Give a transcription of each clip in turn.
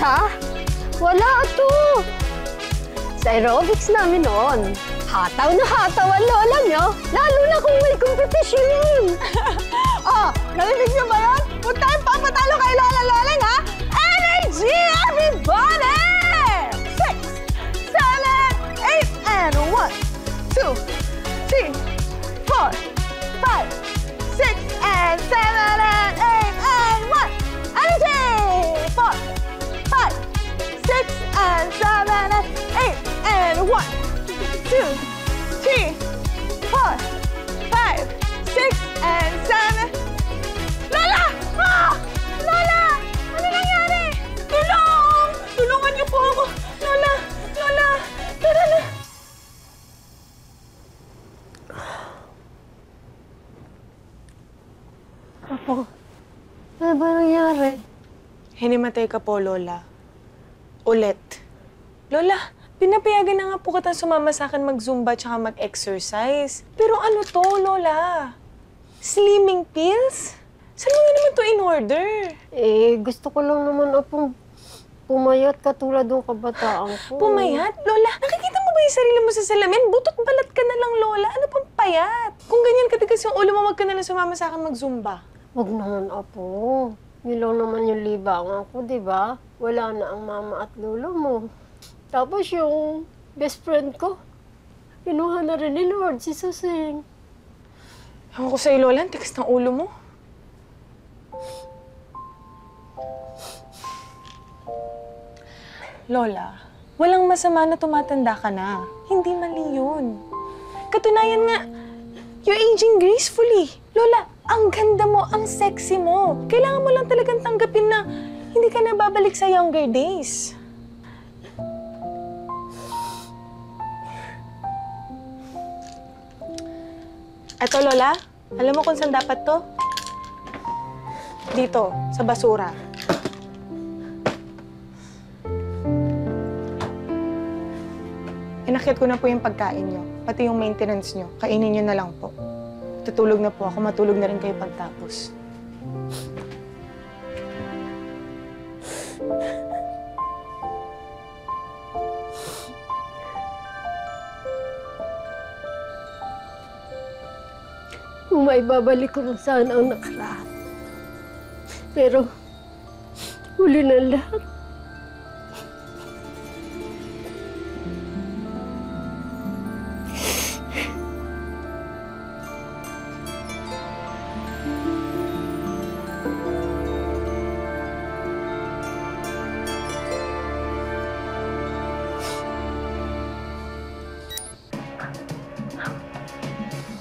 ha? Wala to. Sa aerobics namin noon, hataw na hataw ang lola nyo, lalo na kung may kompetisyon. Oh, narinig niyo ba yan? Huwag tayong papatalo kay Lola Loling, ha? Energy, everybody! 6, 7, 8, and 1, 2, 3, 4, 5, 6, and 7, and 8, and 1. Energy! 4, 5, 6, and 7, and 8, and 1, 2, 3, 4, 5, 6, and 7. Lola! Ah! Lola! Ano nangyari? Tulong! Tulungan niyo po ako! Lola! Lola! Tara na! Apo, ano ba nangyari? Hinimatay ka po, Lola. Ulit. Lola, pinapayagan na nga po kitang sumama sa akin mag-zumba tsaka mag-exercise. Pero ano to, Lola? Slimming pills? Saan mo nga naman to in-order? Eh, gusto ko lang naman apong pumayat katulad ng kabataan ko. Pumayat? Lola, nakikita mo ba yung sarili mo sa salamin? Butot balat ka na lang, Lola. Ano pang payat? Kung ganyan katigas yung ulo mo, wag ka na lang sumama sa akin mag-zumba. Wag naman, Apo. Yun lang naman yung libangan ko, di ba? Wala na ang mama at lolo mo. Tapos yung best friend ko, kinuha na rin ni Lord si Susing. Ewan ko sa'yo, Lola. Ang tigas ng ulo mo. Lola, walang masama na tumatanda ka na. Hindi mali yun. Katunayan nga, you're aging gracefully. Lola, ang ganda mo, ang sexy mo. Kailangan mo lang talagang tanggapin na hindi ka na babalik sa younger days. Eto, Lola, alam mo kung saan dapat to? Dito, sa basura. Inakyat ko na po yung pagkain nyo, pati yung maintenance nyo. Kainin nyo na lang po. Tutulog na po ako, matulog na rin kayo pagtapos. Kung maibabalik ko lang sana ang nakaraan. Pero, huli na lahat.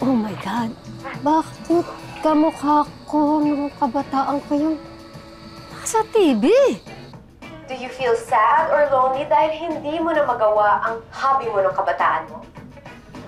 Oh my God! Bakit kamukha ko ng kabataan ko yung nasa TV? Do you feel sad or lonely dahil hindi mo na magawa ang hobby mo ng kabataan mo?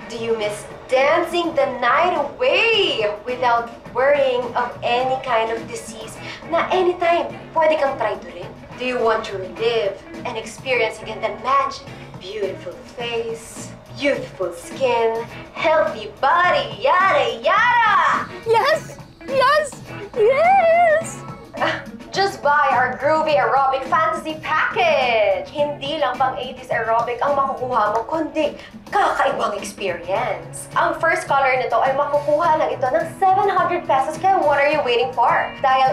Do you miss dancing the night away without worrying of any kind of disease na anytime pwede kang try to rin? Do you want to relive and experience again the magic, beautiful face, youthful skin, healthy body, yada yada! Yes! Yes! Yes! Just buy our Groovy Aerobic Fantasy Package! Hindi lang pang 80s aerobic ang makukuha mo, kundi kakaibang experience. Ang first color nito ay makukuha lang ito ng 700 pesos, kaya what are you waiting for? Dial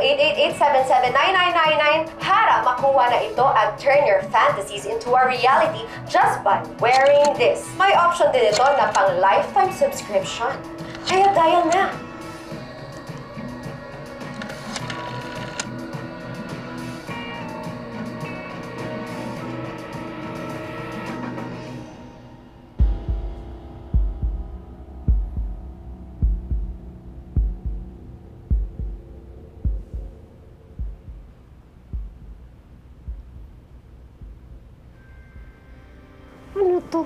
888-779999 para makuha na ito and turn your fantasies into a reality just by wearing this. May option din ito na pang lifetime subscription. Kaya dial na! Ano to?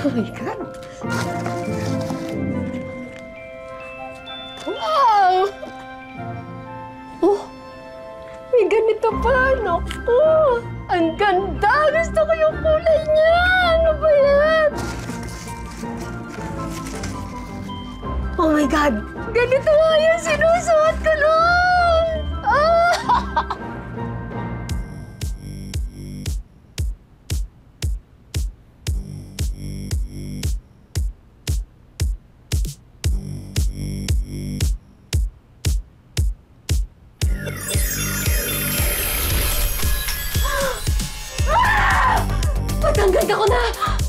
Oh my God! ito pa, naku! Ang ganda! Gusto ko yung kulay niya! Ano ba yan? Oh my God! Ganito nga yung sinusuot ko noon! Ah! Patang ganda ko na!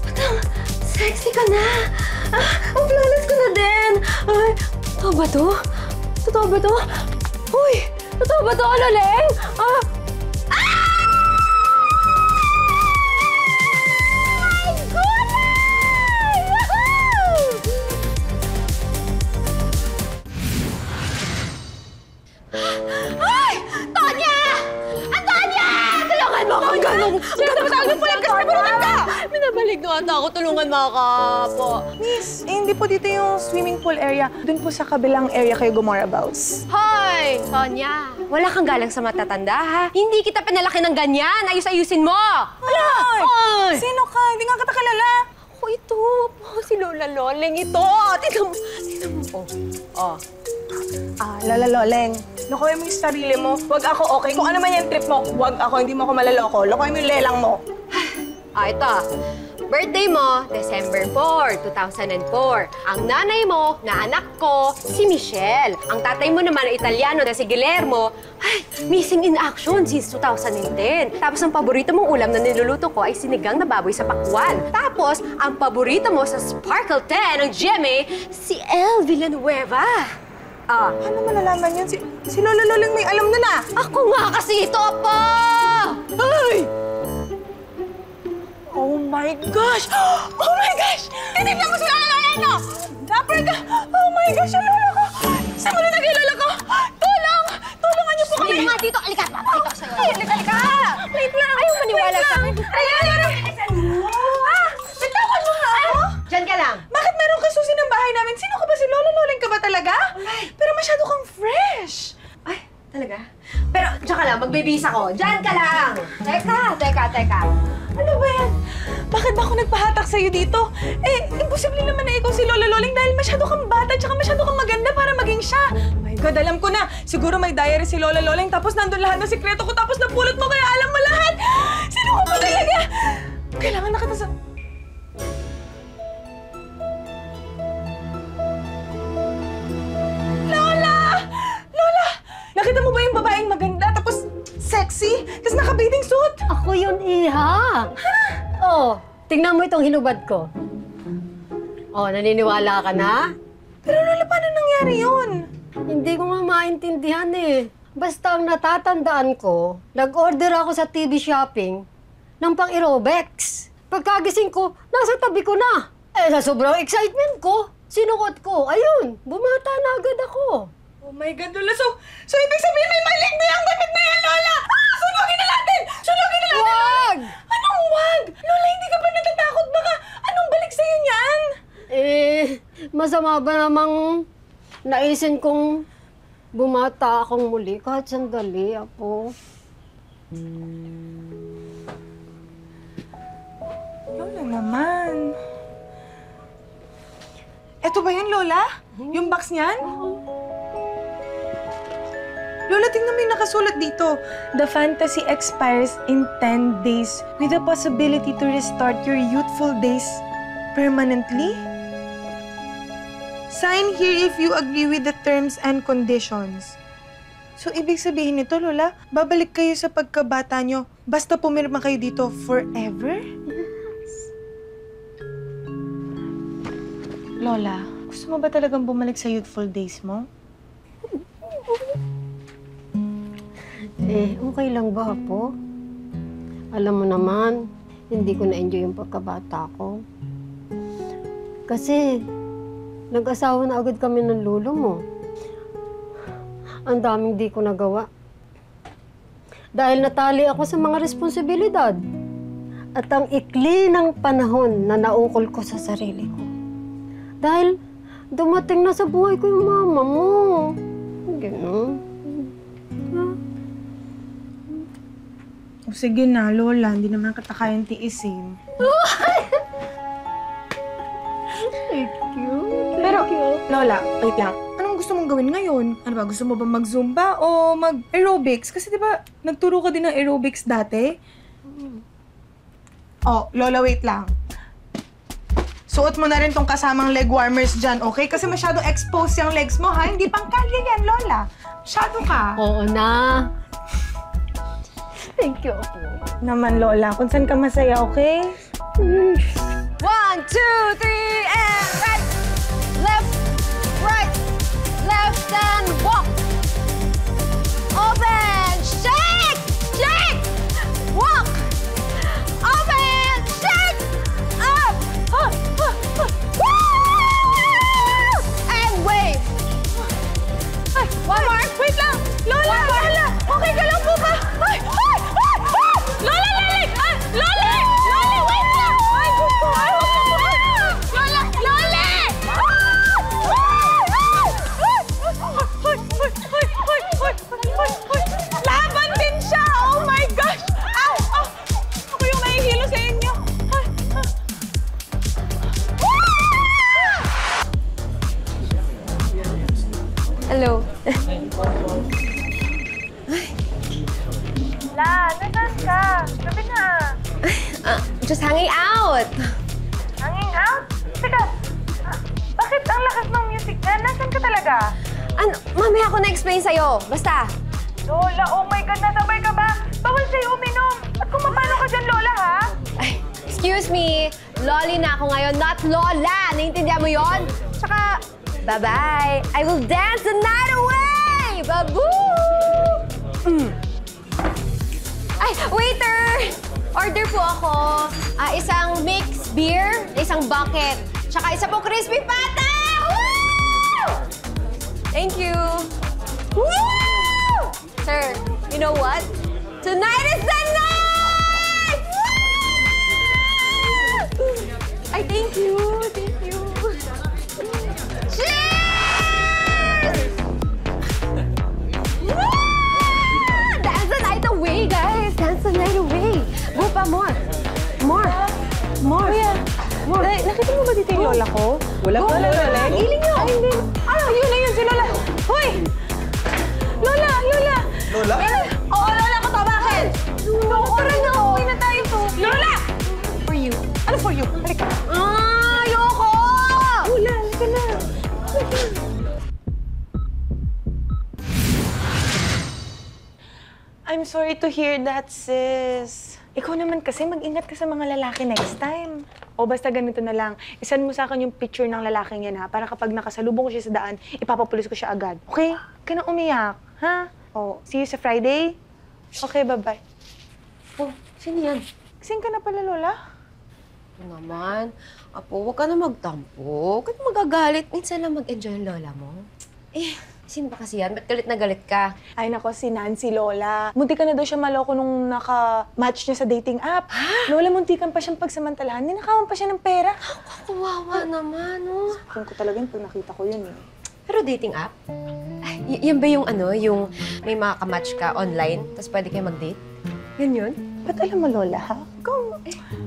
Patang sexy ka na! Ang flawless ko na din! Ay, totoo ba to? Totoo ba to? Uy! Totoo ba to, Loleng? Ah! My goodness! Ay! Tonya! Antonia! Tulungan mo ako! Ang pulang kasi nabulutan ka! Minabalik na ata ako. Tulungan mo ako po. Miss, hindi po dito yung swimming pool area. Doon po sa kabilang area kayo gumorabouts. Hoy! Sonia, wala kang galang sa matatanda, ha? Hindi kita pinalaki ng ganyan. Ayus-ayusin mo! Ay! Sino ka? Hindi nga kita kilala. Ako ito. Si Lola Loleng ito. Tignan mo. Tignan mo. Oh. Lola Loleng, lokohin mo yung sarili mo. Huwag ako, okay? Kung ano man yung trip mo, huwag ako, hindi mo ako malaloko. Lokohin mo yung lelang mo. Ito. Birthday mo, December 4, 2004. Ang nanay mo, na anak ko, si Michelle. Ang tatay mo naman na Italiano na si Guillermo, ay, missing in action since 2010. Tapos ang paborito mong ulam na niluluto ko ay sinigang na baboy sa pakwan. Tapos, ang paborito mo sa Sparkle 10 ng GMA, si El Villanueva. Ano malalaman yun? Si Lola Loleng may alam na na. Ako nga kasi ito, pa! Ay! Oh my gosh! Oh my gosh! Tinignan mo si Lola Loleng, no? Dapper ka! Oh my gosh, yung lola ko! Saan mo nilagay yung lola ko? Tulong! Tulungan niyo po kami! Halika nga dito! Halika! Papakita ko sa'yo! Ay, halika! Wait lang! Ayaw maniwala sa akin! Ayan! Bitawan mo nga ako! Diyan ka lang! Bakit meron ka susi ng bahay namin? Sino ka ba? Si Lola Loleng ka ba talaga? Pero masyado kang fresh! Ay, talaga? Pero, diyan ka lang, magbibisa ko. Diyan ka lang! Teka. Ano ba yan? Bakit ba ako nagpahatak sa'yo dito? Eh, imposible naman na ikaw si Lola Loleng dahil masyado kang bata tsaka masyado kang maganda para maging siya. Oh my God, alam ko na. Siguro may diary si Lola Loleng tapos nandun lahat ng sikreto ko tapos napulot mo kaya alam mo lahat. Sino ka ba talaga? Kailangan na kita sa... Lola! Lola! Nakita mo ba yung babaeng maganda tapos sexy? Tapos naka-bathing suit? Ako yun, Iha. Oh, tingnan mo itong hinubad ko. Oh, naniniwala ka na? Pero Lola, paano nangyari yun? Hindi ko nga maintindihan eh. Basta ang natatandaan ko, nag-order ako sa TV shopping ng pang-aerobics. Pagkagising ko, nasa tabi ko na. Eh, sa sobrang excitement ko, sinukot ko. Ayun, bumata na agad ako. Oh my God, Lola. So ibig sabihin may malik na yung damit na yan, Lola! Sunugin na natin! Sunugin na natin! Wag! Anong wag? Lola, hindi ka ba natatakot? Baka anong balik sa'yo niyan? Eh, masama ba namang naisin kong bumata akong muli kahit sandali, Apo? Lola naman. Eto ba yun, Lola? Yung box niyan? Lola, tingnan mo yung nakasulat dito. The fantasy expires in 10 days with the possibility to restart your youthful days permanently. Sign here if you agree with the terms and conditions. So, ibig sabihin nito, Lola, babalik kayo sa pagkabata nyo basta pumirma kayo dito forever? Lola, gusto mo ba talagang bumalik sa youthful days mo? Eh, okay lang ba, Apo? Alam mo naman, hindi ko na-enjoy yung pagkabata ko. Kasi, nag-asawa na agad kami ng lolo mo. Ang daming di ko nagawa. Dahil natali ako sa mga responsibilidad. At ang ikli ng panahon na naungkol ko sa sarili ko. Dahil dumating na sa buhay ko yung mama mo. Gano'n. sige na, Lola. Hindi naman kita kayang tiisin. Thank you. Pero, Lola, wait lang. Anong gusto mong gawin ngayon? Ano ba? Gusto mo ba mag-Zumba o mag-aerobics? Kasi di ba, nagturo ka din ng aerobics dati? Oh, Lola, wait lang. Suot mo na rin tong kasamang leg warmers dyan, okay? Kasi masyado exposed yung legs mo, ha? Hindi pang kalye yan, Lola. Masyado ka. Oo na. Thank you po. Naman, Lola. Kung saan ka masaya, okay? 1, 2, 3, and right! Left, right, left, and walk! Open, shake, shake! Walk! Open, shake! Up! Woo! And wave! Ay, one more! Wait lang! Lola! Lola! Okay ka lang po ba? Ay! Ay! Ay! Ay! Lola! Lali! Ay! Lola! Lola! Wait lang! Ay! Gusto! Ay! Lola! Lola! Laban din siya! Oh my gosh! Ow! Ow! Ako yung nahihilo sa inyo! Ay! Hello. La, nasaan ka? Gabi na. Just hanging out. Hanging out? Teka, bakit ang lakas ng music dyan? Nasaan ka talaga? Ano, mamaya ako na-explain sa'yo. Basta. Lola, oh my God, nasabay ka ba? Bawal sa'yo uminom. At kung mapano ka dyan, Lola, ha? Ay, excuse me. Loli na ako ngayon, not Lola. Naiintindihan mo yon? Tsaka, bye-bye. I will dance the night away! Baboo! Ay, waiter! Order po ako. Isang mixed beer, isang bucket, tsaka isa po crispy pata! Woo! Thank you. Woo! Sir, you know what? Tonight is the night! Woo! Ay, thank you. Thank you. Cheers! Woo! Dance the night away, guys. Dance the night away. Go pa, more. More. More. Kuya, More. nakita mo ba dito yung Lola ko? Wala Go, pa, Lola. Giling nyo. Ay, hindi. Ano, yun na yun, si Lola. Hoy! Lola, Lola! Lola? Oo, Lola ko to, bakit? Tara na, uwi na tayo to. Lola! For you. Ano for you? Halika. Ayoko! Lola, halika na. I'm sorry to hear that, sis. Ikaw naman kasi, mag-ingat ka sa mga lalaki next time. O basta ganito na lang, isan mo sa akin yung picture ng lalaking yan, ha? Para kapag nakasalubong ko siya sa daan, ipapapulis ko siya agad. Okay? Huwag ka na umiyak, ha? O, see you sa Friday? Okay, bye-bye. Oh, sino yan? Kasing ka na pala, Lola? Ito naman. Apo, huwag ka na magtampo. Huwag ka na magagalit. Minsan lang mag-enjoy ang lola mo. Eh, sino ba kasi yan? Ba't galit na galit ka? Ay, nako, si Nancy, Lola. Munti ka na daw siya maloko nung naka-match niya sa dating app. Lola, muntikan pa siyang pagsamantalahan. Ninakawan pa siya ng pera. Kawawa naman, oh. Alam ko talaga yun pag nakita ko yun, eh. Pero dating app? Ay, yan ba yung ano, yung may makakamatch ka online, tapos pwede kayo mag-date? Yan yun? Ba't alam mo, Lola, ha? Ikaw.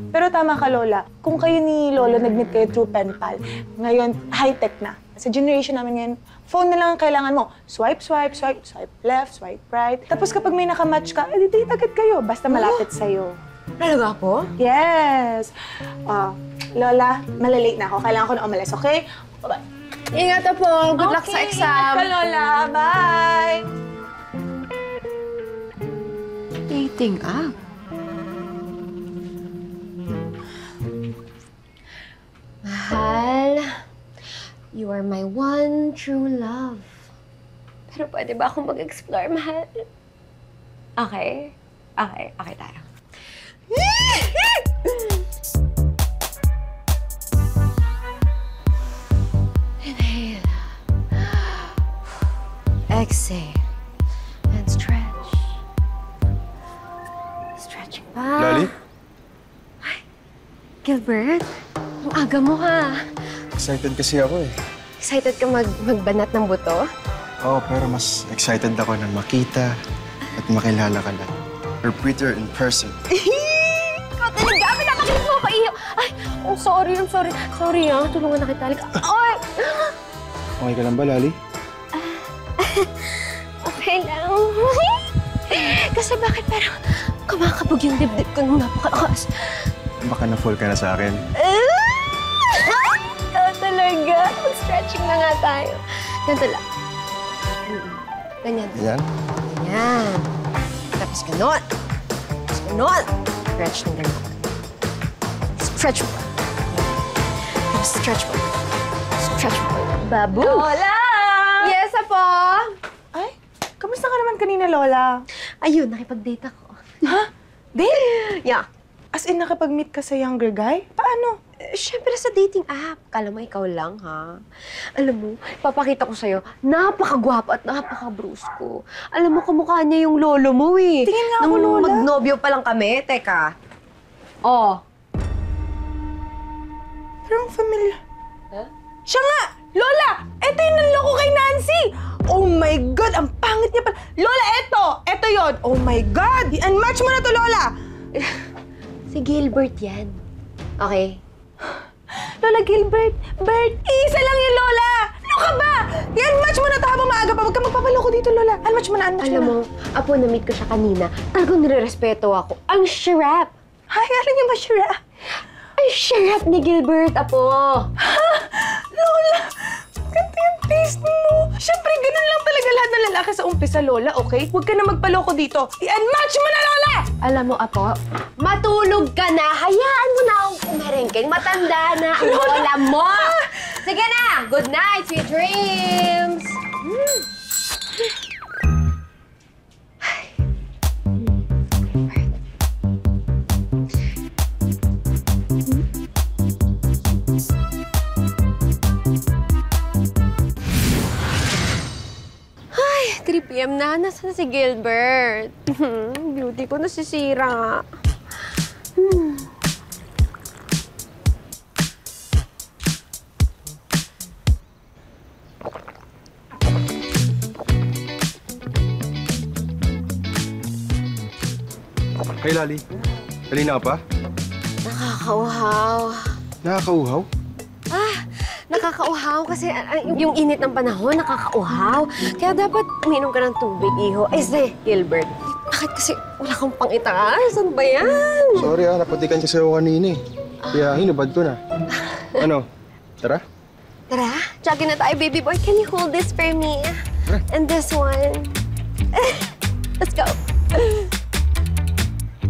Pero tama ka, Lola. Kung kayo ni Lolo nag-meet kayo through pen pal, ngayon, high-tech na. Sa generation namin ngayon, phone na lang ang kailangan mo. Swipe, swipe, swipe, swipe left, swipe right. Tapos kapag may nakamatch ka, date agad kayo. Basta malapit sa'yo. Talaga po? Yes! Lola, malalate na ako. Kailangan ko na umalis, okay? Bye-bye. Ingat po. Good luck sa exam. Ingat ka, Lola. Bye! Dating app? Mahal, you are my one true love. Pero pwede ba akong mag-explore, mahal? Okay? Okay, okay tayo. Inhale. Exhale. And stretch. Stretching pa. Lali? Gilbert, ang aga mo ha. Excited kasi ako eh. Excited ka magbanat ng buto? Oo, pero mas excited ako na makita at makilala ka lang. You're prettier in person. Ikaw talaga, pinapakilig mo ako, iyo. Ay, I'm sorry. Sorry, tulungan na kita. Ay! Okay ka lang ba, Lali? Okay lang. Kasi bakit parang kumakabog yung dibdib ko nung napakalakas? Baka na-fall ka na sa akin. Ikaw talaga. Mag-stretching na nga tayo. Ganito lang. Ganyan. Ayan. Ganyan. Tapos ganon. Tapos ganon. Stretch ng ganon. Stretch mo. Tapos stretch mo. Stretch mo. Babu! Lola! Yes, apo! Ay, kamusta ka naman kanina, Lola? Ayun, nakipag-date ako. Ha? Date? Yeah. As in, nakapag-meet ka sa younger guy? Paano? Siyempre sa dating app. Kala mo ikaw lang, ha? Alam mo, papakita ko sa'yo, napakagwapo at napakabrusko. Alam mo, kamukha niya yung lolo mo, eh. Tingin nga ako, Nung Lola. magnobyo pa lang kami. Teka. Oh. Parang familiar. Huh? Siya nga! Lola! Eto yung nanloko kay Nancy! Oh my God! Ang pangit niya pala! Lola, eto! Eto yon. Oh my God! I-unmatch mo na to, Lola! Si Gilbert yan. Okay? Lola Gilbert! Bert! Isa lang yun, Lola! Ano ka ba? I-unmatch mo na to habang maaga pa. Huwag ka magpapaloko dito, Lola. Unmatch mo na, unmatch Alam mo mo, apo, na-meet ko siya kanina. Talagang nire-respeto ako. Ang sharap! Ay, ano niya ba, Shira? Ang sharap ni Gilbert, apo! Lola! Ganda yung taste mo! Siyempre, ganun lang talaga lahat ng lalaki sa umpisa, Lola, okay? Huwag ka na magpaloko dito. I-unmatch mo na, Lola! Alam mo, apo, matulog ka na. Hayaan mo na akong kumerengkeng. Matanda na ang lola mo. Sige na. Good night, sweet dreams. Ay, 3 p.m. na. Nasaan si Gilbert? Beauty ko nasisira. Hey, Lali. Kanina ka pa? Nakakauhaw. Nakakauhaw? Nakakauhaw kasi yung init ng panahon, nakakauhaw. Kaya dapat uminom ka ng tubig, iho. Ay, say, Gilbert, bakit kasi wala kang pang-itaas? Saan ba yan? Sorry napatikan kasi ako kanina eh. Kaya hinubad ko na. Ano? Tara? Tara, jogging na tayo, baby boy. Can you hold this for me? Tara. And this one. Let's go.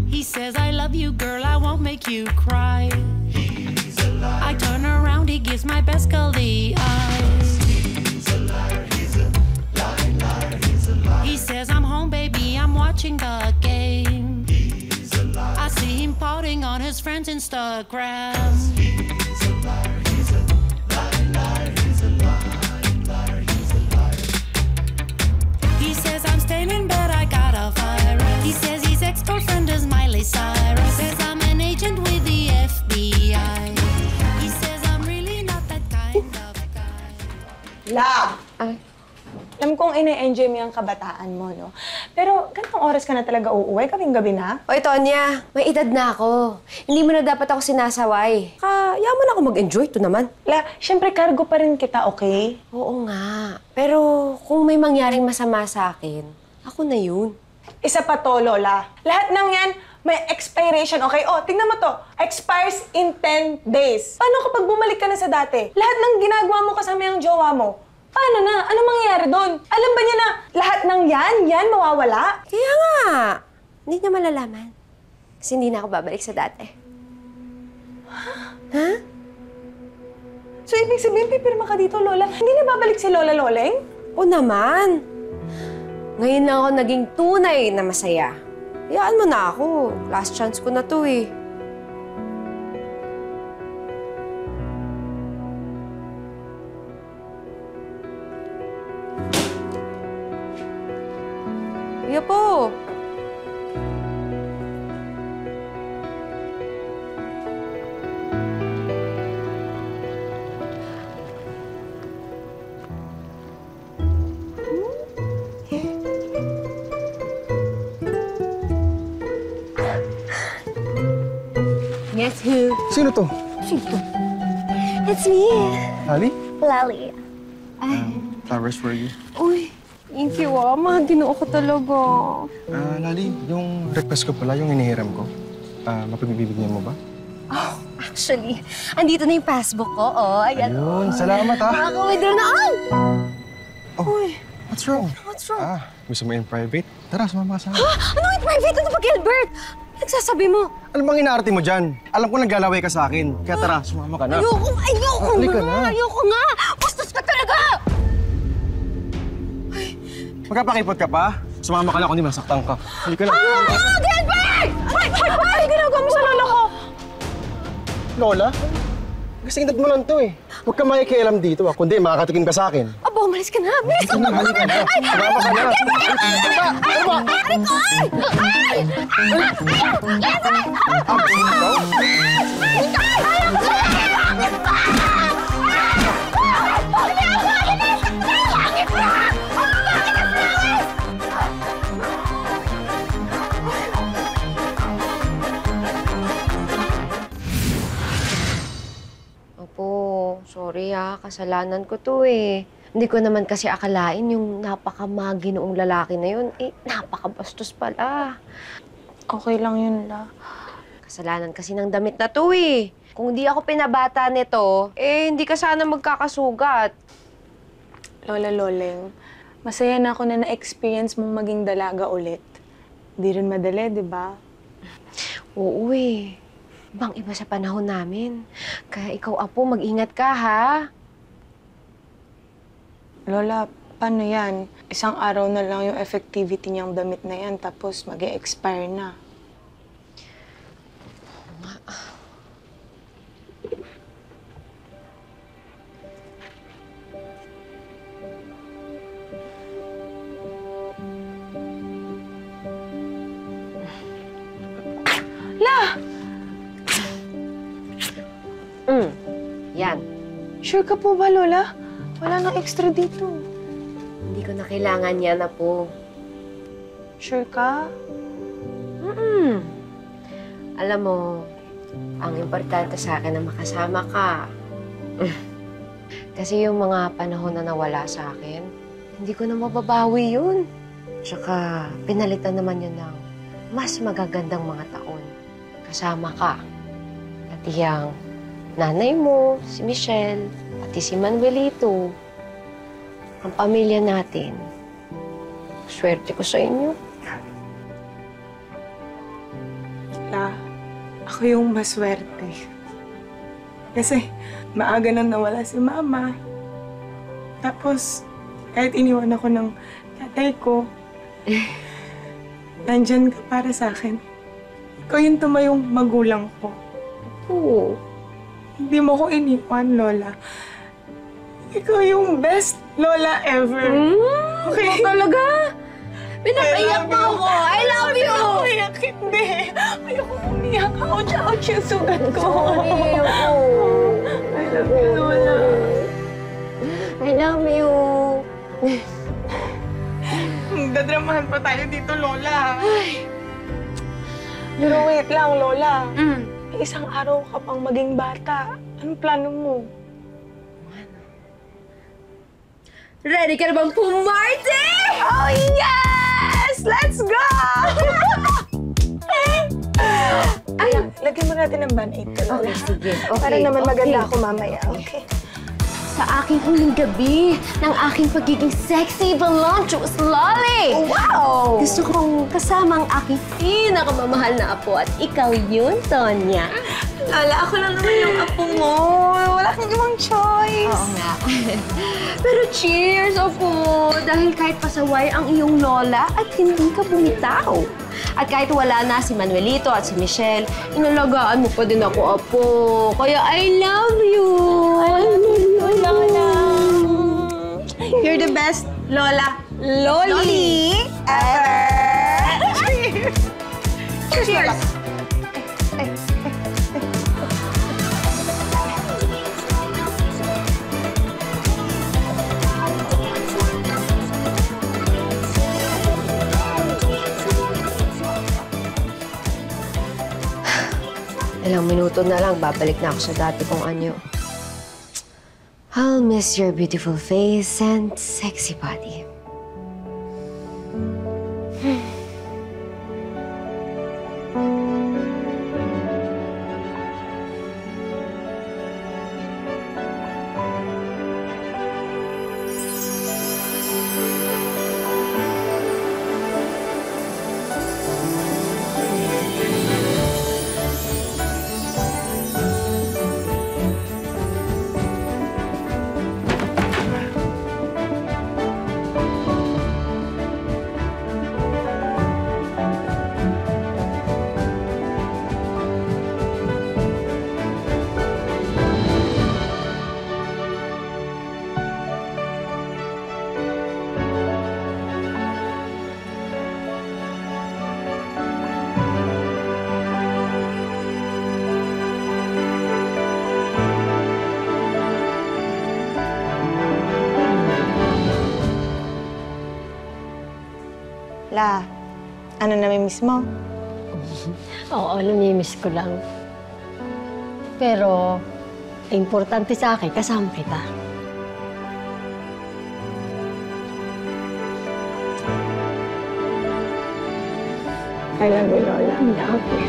He says, I love you, girl, I won't make you cry. He's a liar. I turn around, he gives my best girl the eyes. He's a liar, he's a liar, he's a liar. He says, I'm home, baby, I'm watching the game. He's a liar. I see him pouting on his friend's Instagram. He's a liar, he's a liar, he's a liar, he's a liar. He says, I'm staying in bed, I got a virus. He says his ex-girlfriend is Miley Cyrus. Says I'm an agent with the FBI. He says I'm really not that kind of guy. La! Ay. Alam kong ine-enjoy mo yung kabataan mo, no? Pero ganitong oras ka na talaga uuwi? Gabing-gabi na? Oy, Tonya, may edad na ako. Hindi mo na dapat ako sinasaway. Kaya mo na ako mag-enjoy. Ito naman. La, syempre cargo pa rin kita, okay? Oo nga. Pero kung may mangyaring masama sa akin, ako na yun. Isa pa to, Lola. Lahat ng yan, may expiration, okay? Oh, tingnan mo to. Expires in 10 days. Paano kapag bumalik ka na sa dati? Lahat ng ginagawa mo kasama yung jowa mo, paano na? Ano mangyayari doon? Alam ba niya na lahat ng yan mawawala? Kaya nga, hindi niya malalaman. Kasi hindi na ako babalik sa dati. Ha? So, ibig sabihin, pipirma ka dito, Lola. Hindi na babalik si Lola Loleng? O naman. Ngayon lang ako naging tunay na masaya. Hayaan mo na ako. Last chance ko na to eh. Kuya po. Guess who? Sino to? It's me, Ali? Lali. Flowers for you. Uy, thank you mahal ginoo ko talaga. Lali, yung request ko pala, yung inihiram ko. Mapagbibigyan mo ba? Oh, actually, andito na yung passbook ko. Oh, ayan. Ayun, salamat Nakaka-withdraw na. Ay! Uy! What's wrong? What's wrong? Gusto mo in private? Tara, sumama ka sa akin. Ano yung private? Ano ba, Gilbert? Nagsasabi mo? Ano bang inaarte mo dyan? Alam ko naglalaway ka sa akin. Kaya tara, sumama ka na. Ayoko halika nga! na. Ayoko nga! Bastos ka talaga! Magkapakipot ka pa? Sumama ka na, kundi masaktan ka. Halika na. Gilbert! Ay, ginagawa mo sa lola ko! Lola? Kasing edad mo lang to eh. Huwag ka makikialam dito kundi makakatikim ka sa akin. Abo, umalis ka na. Bilis ka na. Halika na. Sumama ka na. Opo, sorry kasalanan ko to eh. Hindi ko naman kasi akalain yung napakamaginoong lalaki na yun. Napakabastos pala. Okay lang yun, La. Kasalanan kasi ng damit na to eh. Kung di ako pinabata nito, hindi ka sana magkakasugat. Lola Loleng, masaya na ako na na-experience mong maging dalaga ulit. Di rin madali, di ba? Oo eh. Ibang-iba sa panahon namin. Kaya ikaw, Apo, mag-ingat ka, ha? Lola, paano yan? Isang araw na lang yung effectivity niyang damit na yan, tapos mag-e-expire na. Yan. Sure ka po ba, Lola? Wala nang extra dito. Hindi ko na kailangan yan, Apo. Sure ka? Alam mo, ang importante sa akin na makasama ka. Kasi yung mga panahon na nawala sa akin, hindi ko na mababawi yun. Tsaka, pinalitan naman yun ng mas magagandang mga taon. Kasama ka. Pati yung nanay mo, si Michelle, pati si Manuelito. Ang pamilya natin. Swerte ko sa inyo. La, ako yung maswerte. Kasi maaga nang nawala si Mama. Tapos, kahit iniwan ako ng tatay ko, nandyan ka para sa akin. Ikaw yung tumayong magulang ko. Oo. Hindi mo ko iniwan, Lola. Ikaw yung best Lola ever. Okay? Talaga? Pinapaiyak mo ako! I love you! Umiyak, hindi. Ayoko umiyak. Ouch yung sugat ko. Sorry, ako. I love you, Lola. I love you. Dadramahan pa tayo dito, Lola. Pero wait lang, Lola. Isang araw ka pang maging bata. Anong plano mo? Ready ka na bang pumarty? Oh, yes! Let's go! Ay, lagyan mo natin ng band-aid ko, Lola. Sige. Okay. Para naman maganda ako mamaya. Okay. Sa aking huling gabi ng aking pagiging sexy, voluptuous lolly. Wow! Gusto kong kasama ang aking pinakamamahal na apo at ikaw yun, Tonya. Lola, ako lang naman yung apo mo. Wala kang ibang choice. Oo nga. Pero cheers, Apo! Dahil kahit pasaway ang iyong lola at hindi ka bumitaw. At kahit wala na si Manuelito at si Michelle, inalagaan mo pa din ako, Apo. Kaya I love you! I love you, Lola! You're the best Lola Loli ever! Cheers! Cheers! Ilang minuto na lang, babalik na ako sa dati kong anyo. I'll miss your beautiful face and sexy body. La, ano namimiss mo? Oo, namimiss ko lang. Pero, importante sa akin, kasama kita. I love you, Lola. I love you.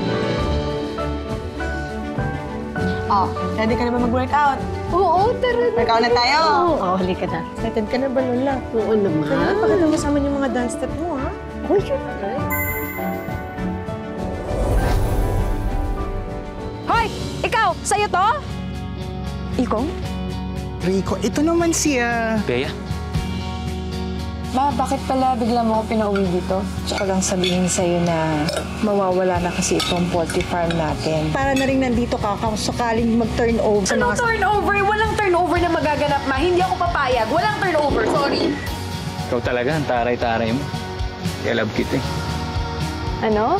Oh, ready ka na ba mag-workout? Oo, tara na. Workout na tayo? Oo, halika na. Excited ka na ba, Lola? Oo naman. Pakita mo sa amin yung mga dance step mo, ha? Oh, syempre. Hoy! Ikaw! Sa'yo to? Ikaw? Rico, ito naman siya. Bea? Ma, bakit pala bigla mo ako pinauwi dito? Tsaka lang sabihin sa'yo na mawawala na kasi itong poultry farm natin. Para na rin nandito ka kung sakaling mag-turnover sa mga... turnover? Walang turnover na magaganap, ma. Hindi ako papayag. Walang turnover, sorry. Ikaw talaga, ang taray-taray mo. Kaya love kita eh. Ano?